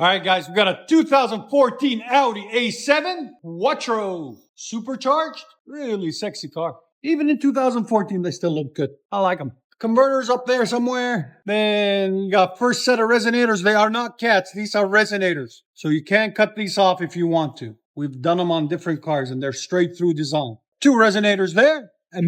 All right, guys, we got a 2014 Audi A7 Quattro supercharged. Really sexy car. Even in 2014, they still look good. I like them. Converters up there somewhere. Then you got first set of resonators. They are not cats. These are resonators. So you can't cut these off if you want to. We've done them on different cars and they're straight through design. 2 resonators there. A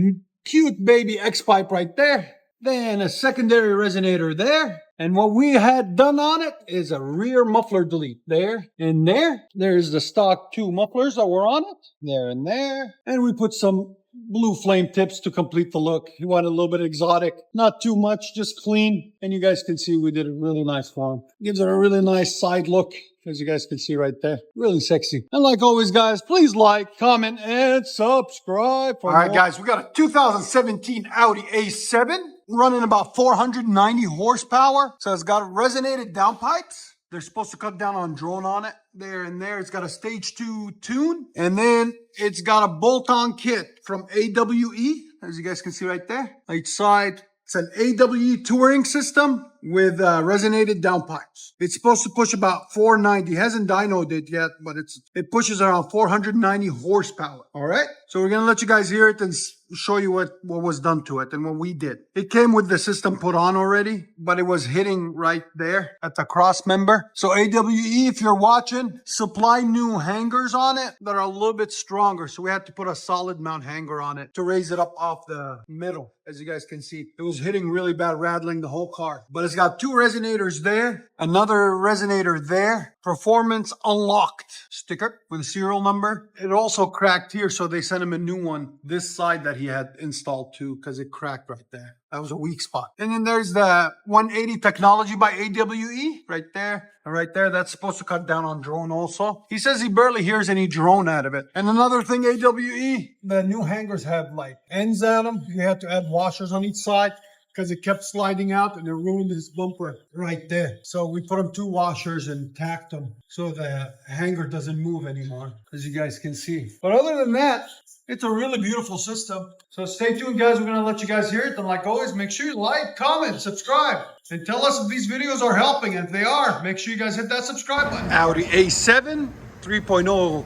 cute baby X-pipe right there. Then a secondary resonator there. And what we had done on it is a rear muffler delete. There and there. There's the stock 2 mufflers that were on it. There and there. And we put some blue flame tips to complete the look. You want a little bit exotic. Not too much, just clean. And you guys can see we did a really nice form. Gives it a really nice side look. As you guys can see right there. Really sexy. And like always, guys, please like, comment, and subscribe. All right, guys, we got a 2017 Audi A7 running about 490 horsepower. So it's got resonated downpipes. They're supposed to cut down on drone on it. There and there. It's got a stage 2 tune. And then it's got a bolt-on kit from AWE. As you guys can see right there. Each side. It's an AWE touring system with resonated downpipes. It's supposed to push about 490. It hasn't dynoed it yet, but it pushes around 490 horsepower. All right. So we're going to let you guys hear it and show you what was done to it and what we did. It came with the system put on already, but it was hitting right there at the cross member. So AWE, if you're watching, supply new hangers on it that are a little bit stronger. So we had to put a solid mount hanger on it to raise it up off the middle. As you guys can see, it was hitting really bad, rattling the whole car. But it's got 2 resonators there, another resonator there, performance unlocked sticker with a serial number. It also cracked here, so they sent him a new one this side that he had installed too, because it cracked right there. That was a weak spot. And then there's the 180 technology by AWE right there. And right there, that's supposed to cut down on drone also. He says he barely hears any drone out of it. And another thing, AWE, the new hangers have like ends at them. You have to add washers on each side because it kept sliding out and it ruined his bumper right there. So we put them 2 washers and tacked them so the hanger doesn't move anymore, as you guys can see. But other than that, it's a really beautiful system. So stay tuned, guys. We're going to let you guys hear it. And like always, make sure you like, comment, subscribe. And tell us if these videos are helping. And if they are, make sure you guys hit that subscribe button. Audi A7 3.0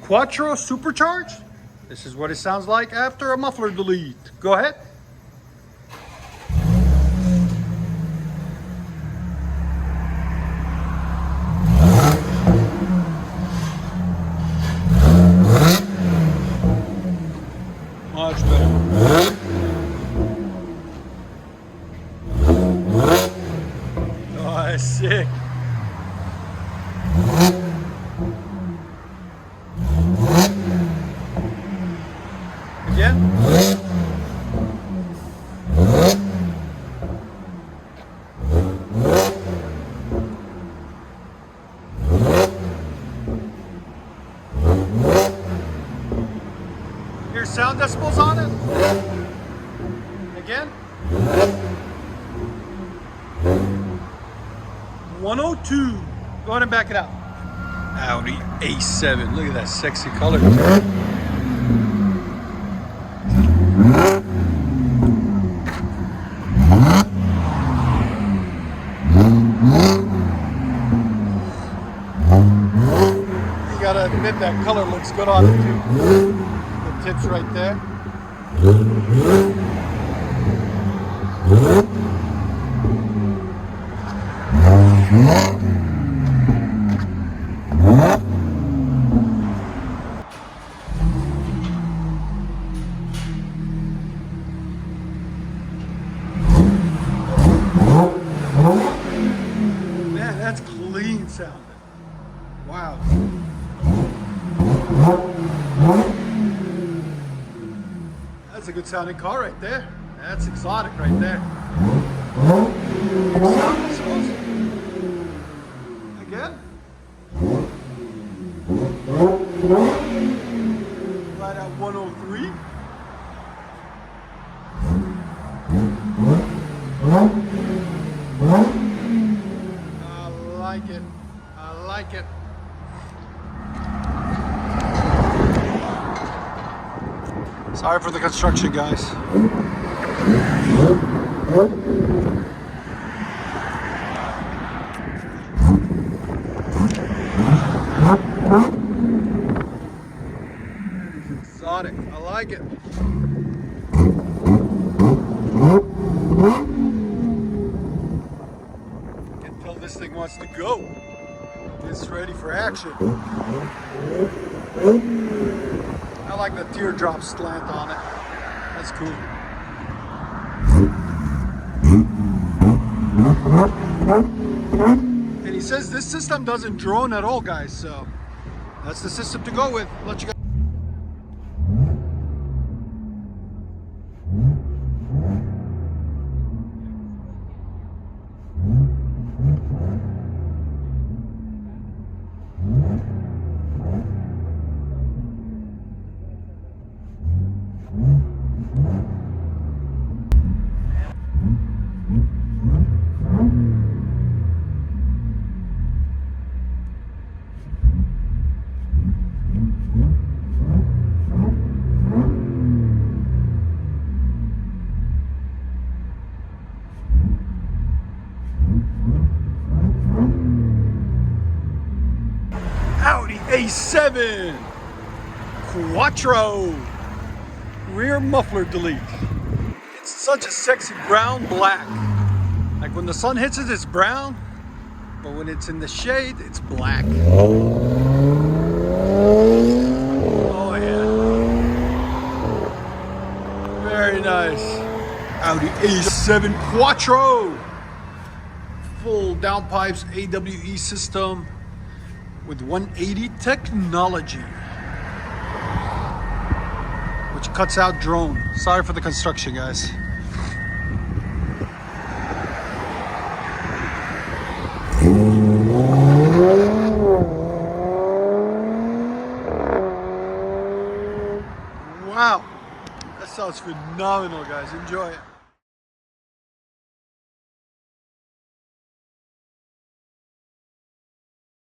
Quattro supercharged. This is what it sounds like after a muffler delete. Go ahead. Much better. Oh, that's sick. Again. Here's sound decibels on it. Again. 102. Go ahead and back it out. Audi A7. Look at that sexy color. You gotta admit that color looks good on it too. The tips right there. Man, that's clean sounding. Wow. That's a good sounding car right there. That's exotic right there. Again. Right at 103. I like it. I like it. Sorry for the construction, guys. like it. I can tell this thing wants to go. It's ready for action. I like the teardrop slant on it. That's cool. And he says this system doesn't drone at all, guys, so that's the system to go with. Let you guys. Audi A7 Quattro rear muffler delete. It's such a sexy brown black. Like when the sun hits it, it's brown, but when it's in the shade, it's black. Oh yeah. Very nice. Audi A7 Quattro. Full downpipes AWE system with 180 technology, which cuts out drone. Sorry for the construction, guys. Wow, that sounds phenomenal, guys. Enjoy it.